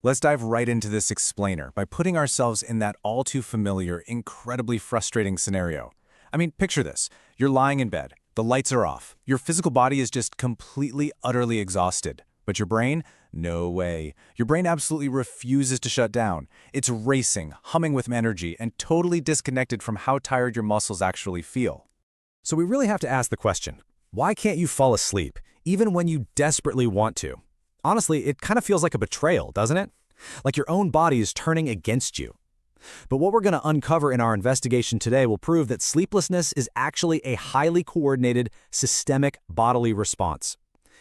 Let's dive right into this explainer by putting ourselves in that all too familiar, incredibly frustrating scenario. I mean, picture this. You're lying in bed. The lights are off. Your physical body is just completely, utterly exhausted. But your brain? No way. Your brain absolutely refuses to shut down. It's racing, humming with energy, and totally disconnected from how tired your muscles actually feel. So we really have to ask the question, why can't you fall asleep, even when you desperately want to? Honestly, it kind of feels like a betrayal, doesn't it? Like your own body is turning against you. But what we're going to uncover in our investigation today will prove that sleeplessness is actually a highly coordinated, systemic bodily response.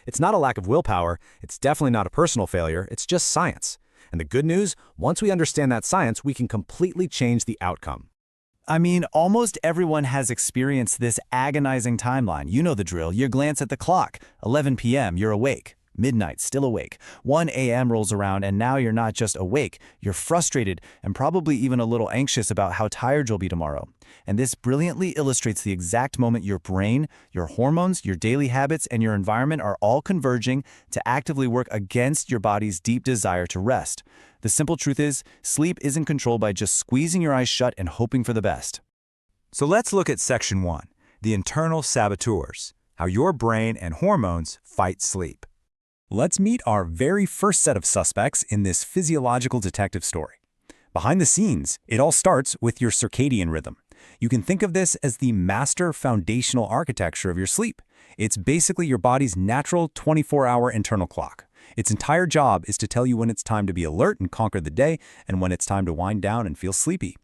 It's not a lack of willpower, it's definitely not a personal failure, it's just science. And the good news, once we understand that science, we can completely change the outcome. I mean, almost everyone has experienced this agonizing timeline. You know the drill. You glance at the clock. 11 p.m., you're awake. Midnight, still awake. 1 a.m. rolls around, and now you're not just awake, you're frustrated and probably even a little anxious about how tired you'll be tomorrow. And this brilliantly illustrates the exact moment your brain, your hormones, your daily habits, and your environment are all converging to actively work against your body's deep desire to rest. The simple truth is, sleep isn't controlled by just squeezing your eyes shut and hoping for the best. So let's look at Section 1, the internal saboteurs, how your brain and hormones fight sleep. Let's meet our very first set of suspects in this physiological detective story. Behind the scenes, it all starts with your circadian rhythm. You can think of this as the master foundational architecture of your sleep. It's basically your body's natural 24-hour internal clock. Its entire job is to tell you when it's time to be alert and conquer the day, and when it's time to wind down and feel sleepy.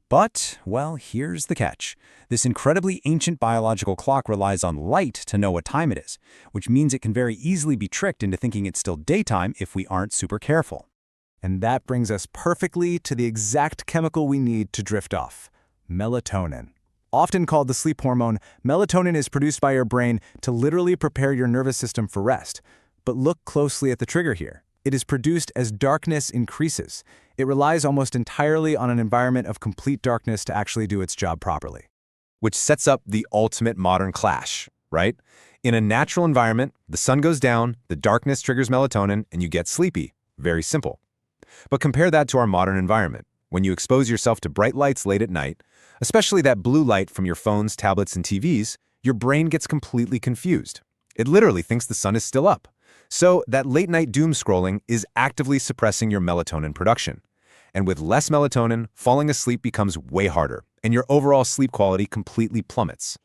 But, well, here's the catch. This incredibly ancient biological clock relies on light to know what time it is, which means it can very easily be tricked into thinking it's still daytime if we aren't super careful. And that brings us perfectly to the exact chemical we need to drift off: melatonin. Often called the sleep hormone, melatonin is produced by your brain to literally prepare your nervous system for rest. But look closely at the trigger here. It is produced as darkness increases. It relies almost entirely on an environment of complete darkness to actually do its job properly. Which sets up the ultimate modern clash, right? In a natural environment, the sun goes down, the darkness triggers melatonin, and you get sleepy. Very simple. But compare that to our modern environment. When you expose yourself to bright lights late at night, especially that blue light from your phones, tablets, and TVs, your brain gets completely confused. It literally thinks the sun is still up. So that late-night doom scrolling is actively suppressing your melatonin production. And with less melatonin, falling asleep becomes way harder, and your overall sleep quality completely plummets.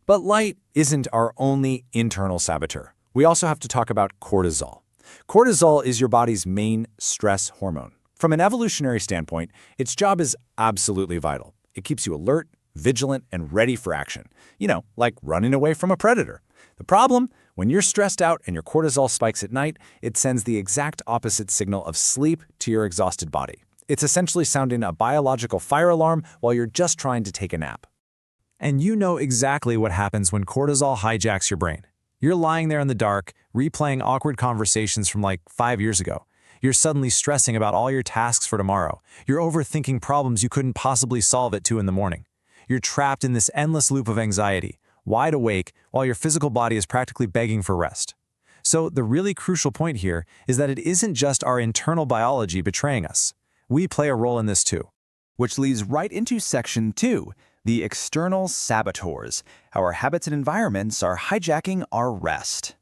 But light isn't our only internal saboteur. We also have to talk about cortisol. Cortisol is your body's main stress hormone. From an evolutionary standpoint, its job is absolutely vital. It keeps you alert, vigilant, and ready for action. You know, like running away from a predator. The problem? When you're stressed out and your cortisol spikes at night, it sends the exact opposite signal of sleep to your exhausted body. It's essentially sounding a biological fire alarm while you're just trying to take a nap. And you know exactly what happens when cortisol hijacks your brain. You're lying there in the dark, replaying awkward conversations from like 5 years ago. You're suddenly stressing about all your tasks for tomorrow. You're overthinking problems you couldn't possibly solve at 2 in the morning. You're trapped in this endless loop of anxiety, wide awake, while your physical body is practically begging for rest. So the really crucial point here is that it isn't just our internal biology betraying us. We play a role in this too. Which leads right into Section 2, the external saboteurs, how our habits and environments are hijacking our rest.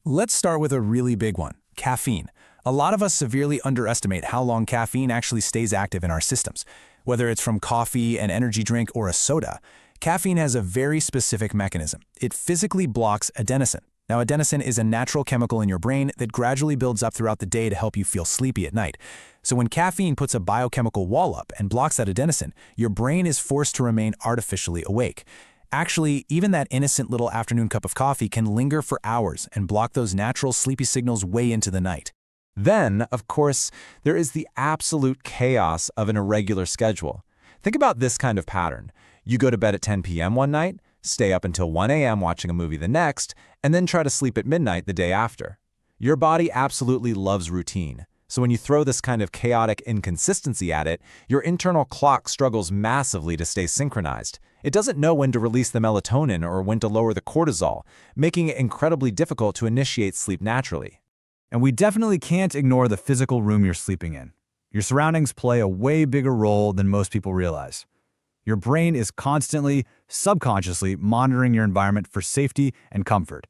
Let's start with a really big one: caffeine. A lot of us severely underestimate how long caffeine actually stays active in our systems. Whether it's from coffee, an energy drink, or a soda, caffeine has a very specific mechanism. It physically blocks adenosine. Now, adenosine is a natural chemical in your brain that gradually builds up throughout the day to help you feel sleepy at night. So when caffeine puts a biochemical wall up and blocks that adenosine, your brain is forced to remain artificially awake. Actually, even that innocent little afternoon cup of coffee can linger for hours and block those natural sleepy signals way into the night. Then, of course, there is the absolute chaos of an irregular schedule. Think about this kind of pattern. You go to bed at 10 p.m. one night, stay up until 1 a.m. watching a movie the next, and then try to sleep at midnight the day after. Your body absolutely loves routine. So when you throw this kind of chaotic inconsistency at it, your internal clock struggles massively to stay synchronized. It doesn't know when to release the melatonin or when to lower the cortisol, making it incredibly difficult to initiate sleep naturally. And we definitely can't ignore the physical room you're sleeping in. Your surroundings play a way bigger role than most people realize. Your brain is constantly, subconsciously monitoring your environment for safety and comfort.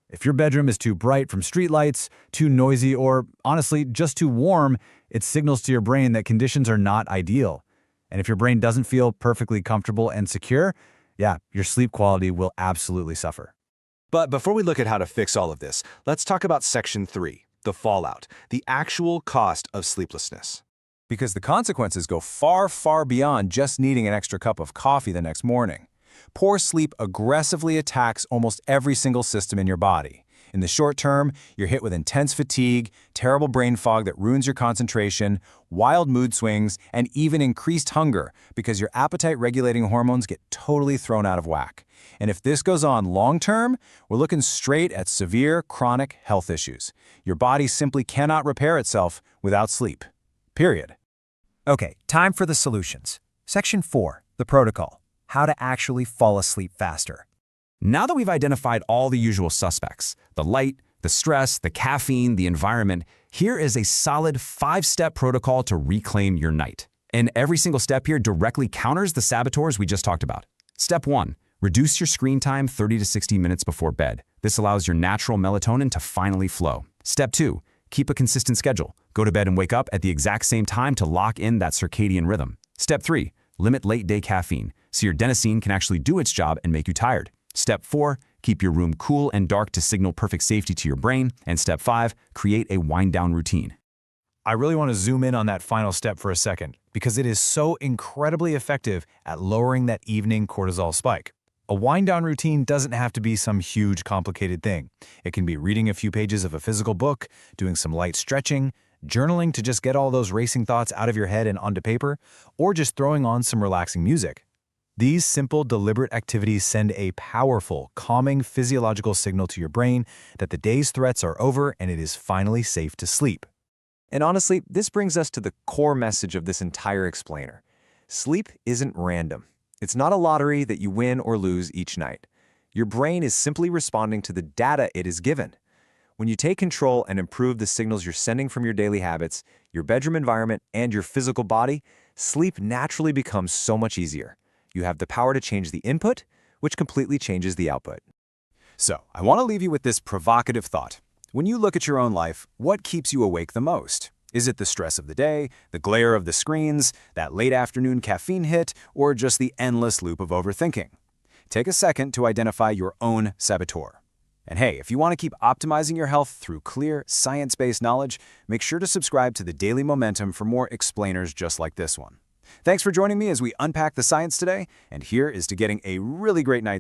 If your bedroom is too bright from streetlights, too noisy, or honestly, just too warm, it signals to your brain that conditions are not ideal. And if your brain doesn't feel perfectly comfortable and secure, yeah, your sleep quality will absolutely suffer. But before we look at how to fix all of this, let's talk about Section 3, the fallout, the actual cost of sleeplessness. Because the consequences go far, far beyond just needing an extra cup of coffee the next morning. Poor sleep aggressively attacks almost every single system in your body. In the short term, you're hit with intense fatigue, terrible brain fog that ruins your concentration, wild mood swings, and even increased hunger because your appetite-regulating hormones get totally thrown out of whack. And if this goes on long-term, we're looking straight at severe chronic health issues. Your body simply cannot repair itself without sleep. Period. Okay, time for the solutions. Section 4, the protocol. How to actually fall asleep faster. Now that we've identified all the usual suspects, the light, the stress, the caffeine, the environment, here is a solid 5-step protocol to reclaim your night. And every single step here directly counters the saboteurs we just talked about. Step 1, reduce your screen time 30 to 60 minutes before bed. This allows your natural melatonin to finally flow. Step 2, keep a consistent schedule. Go to bed and wake up at the exact same time to lock in that circadian rhythm. Step 3, limit late-day caffeine, so your adenosine can actually do its job and make you tired. Step 4, keep your room cool and dark to signal perfect safety to your brain. And Step 5, create a wind-down routine. I really want to zoom in on that final step for a second, because it is so incredibly effective at lowering that evening cortisol spike. A wind-down routine doesn't have to be some huge, complicated thing. It can be reading a few pages of a physical book, doing some light stretching, journaling to just get all those racing thoughts out of your head and onto paper, or just throwing on some relaxing music. These simple, deliberate activities send a powerful, calming physiological signal to your brain that the day's threats are over and it is finally safe to sleep. And honestly, this brings us to the core message of this entire explainer. Sleep isn't random. It's not a lottery that you win or lose each night. Your brain is simply responding to the data it is given. When you take control and improve the signals you're sending from your daily habits, your bedroom environment, and your physical body, sleep naturally becomes so much easier. You have the power to change the input, which completely changes the output. So, I want to leave you with this provocative thought. When you look at your own life, what keeps you awake the most? Is it the stress of the day, the glare of the screens, that late afternoon caffeine hit, or just the endless loop of overthinking? Take a second to identify your own saboteur. And hey, if you want to keep optimizing your health through clear, science-based knowledge, make sure to subscribe to the Daily Momentum for more explainers just like this one. Thanks for joining me as we unpack the science today, and here is to getting a really great night.